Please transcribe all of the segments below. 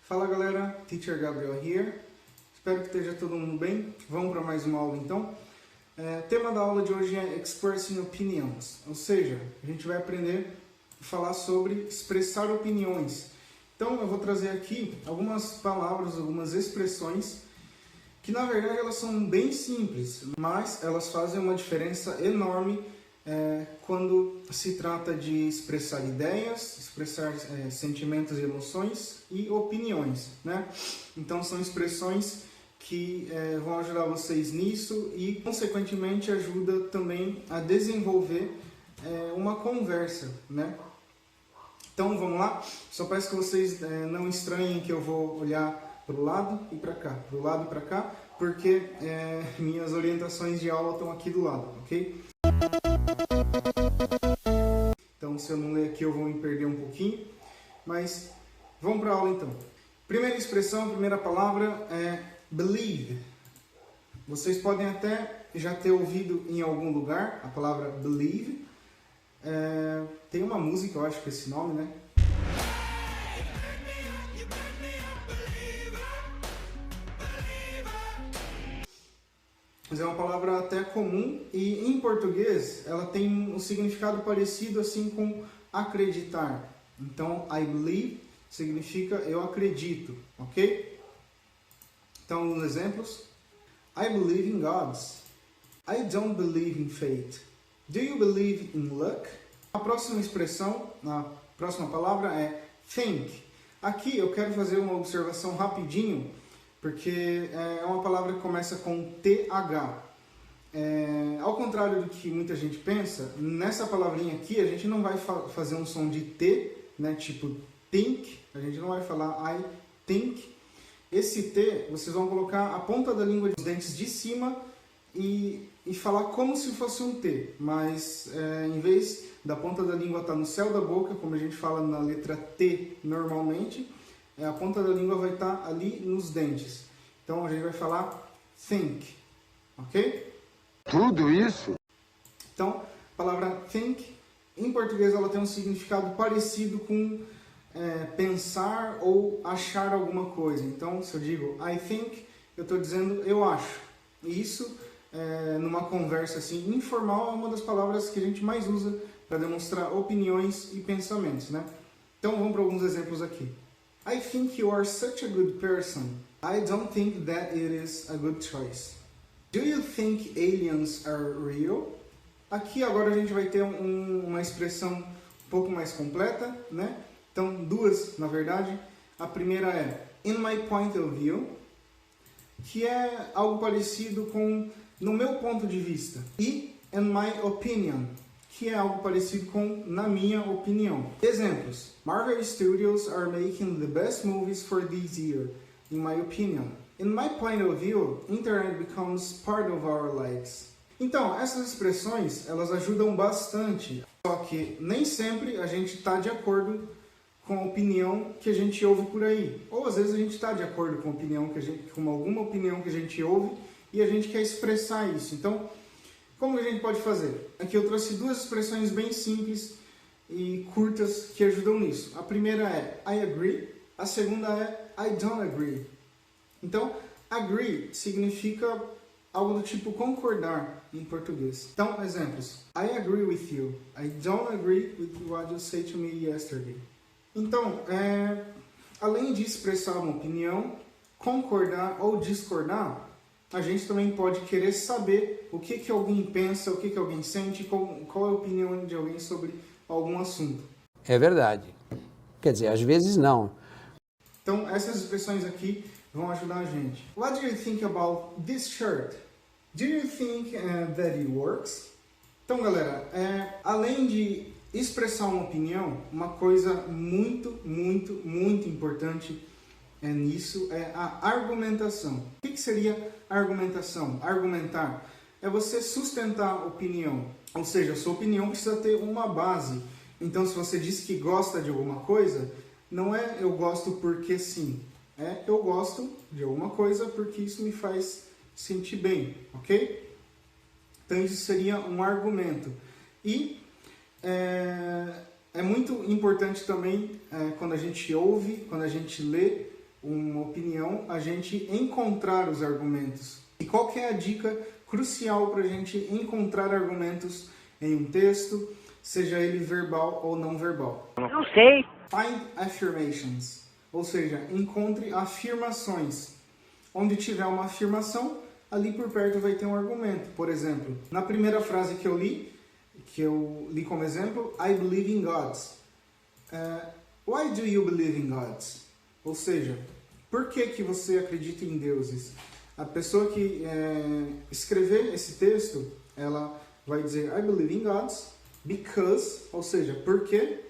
Fala galera, Teacher Gabriel here. Espero que esteja todo mundo bem. Vamos para mais uma aula então. O tema da aula de hoje é Expressing Opinions, ou seja, a gente vai aprender a falar sobre expressar opiniões. Então eu vou trazer aqui algumas palavras, algumas expressões que na verdade elas são bem simples, mas elas fazem uma diferença enorme quando se trata de expressar ideias, expressar sentimentos e emoções e opiniões, né? Então são expressões que vão ajudar vocês nisso e consequentemente ajuda também a desenvolver uma conversa, né? Então vamos lá, só peço que vocês não estranhem que eu vou olhar para o lado e para cá, para o lado e para cá, porque minhas orientações de aula estão aqui do lado, ok? Então, se eu não ler aqui, eu vou me perder um pouquinho. Mas vamos para a aula então. Primeira expressão, primeira palavra é believe. Vocês podem até já ter ouvido em algum lugar a palavra believe. Tem uma música, eu acho que é esse nome, né? Mas é uma palavra até comum e em português ela tem um significado parecido assim com acreditar. Então, I believe significa eu acredito, ok? Então, alguns exemplos. I believe in gods. I don't believe in fate. Do you believe in luck? A próxima expressão, a próxima palavra é think. Aqui eu quero fazer uma observação rapidinho, porque é uma palavra que começa com TH. Ao contrário do que muita gente pensa, nessa palavrinha aqui a gente não vai fazer um som de T, né, tipo think, a gente não vai falar I think. Esse T, vocês vão colocar a ponta da língua dos dentes de cima e falar como se fosse um T, mas em vez da ponta da língua estar no céu da boca, como a gente fala na letra T normalmente, a ponta da língua vai estar ali nos dentes. Então a gente vai falar think, ok? Tudo isso? Então, a palavra think, em português ela tem um significado parecido com pensar ou achar alguma coisa. Então, se eu digo I think, eu estou dizendo eu acho. E isso, numa conversa assim informal, é uma das palavras que a gente mais usa para demonstrar opiniões e pensamentos, né? Então, vamos para alguns exemplos aqui. I think you are such a good person. I don't think that it is a good choice. Do you think aliens are real? Aqui agora a gente vai ter uma expressão um pouco mais completa, né? Então, duas, na verdade. A primeira é in my point of view, que é algo parecido com no meu ponto de vista. E in my opinion, que é algo parecido com na minha opinião. Exemplos. Marvel Studios are making the best movies for this year, in my opinion. In my point of view, internet becomes part of our lives. Então, essas expressões, elas ajudam bastante. Só que nem sempre a gente está de acordo com a opinião que a gente ouve por aí. Ou às vezes a gente está de acordo com a opinião com alguma opinião que a gente ouve e a gente quer expressar isso. Então, como a gente pode fazer? Aqui eu trouxe duas expressões bem simples e curtas que ajudam nisso. A primeira é I agree, a segunda é I don't agree. Então, agree significa algo do tipo concordar em português. Então, exemplos. I agree with you. I don't agree with what you said to me yesterday. Então, além de expressar uma opinião, concordar ou discordar, a gente também pode querer saber o que alguém pensa, o que alguém sente, qual é a opinião de alguém sobre algum assunto. É verdade. Quer dizer, às vezes não. Então, essas expressões aqui vão ajudar a gente. What do you think about this shirt? Do you think that it works? Então, galera, além de expressar uma opinião, uma coisa muito, muito, muito importante nisso é a argumentação. O que seria argumentação? Argumentar é você sustentar a opinião, ou seja, a sua opinião precisa ter uma base. Então, se você diz que gosta de alguma coisa, não é eu gosto porque sim, é eu gosto de alguma coisa porque isso me faz sentir bem, ok? Então, isso seria um argumento. E é muito importante também, quando a gente ouve, quando a gente lê uma opinião, a gente encontrar os argumentos. E qual que é a dica crucial para a gente encontrar argumentos em um texto, seja ele verbal ou não verbal? Não sei. Find affirmations, ou seja, encontre afirmações. Onde tiver uma afirmação, ali por perto vai ter um argumento. Por exemplo, na primeira frase que eu li como exemplo, I believe in gods. Why do you believe in gods? Ou seja, por que você acredita em deuses? A pessoa que escrever esse texto, ela vai dizer I believe in gods because, ou seja, porque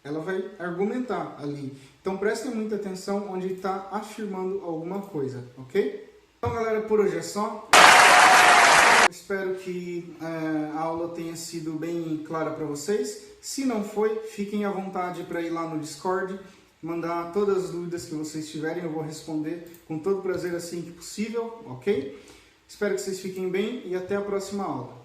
ela vai argumentar ali. Então prestem muita atenção onde está afirmando alguma coisa, ok? Então galera, por hoje é só. Espero que a aula tenha sido bem clara para vocês. Se não foi, fiquem à vontade para ir lá no Discord, mandar todas as dúvidas que vocês tiverem, eu vou responder com todo prazer assim que possível, ok? Espero que vocês fiquem bem e até a próxima aula.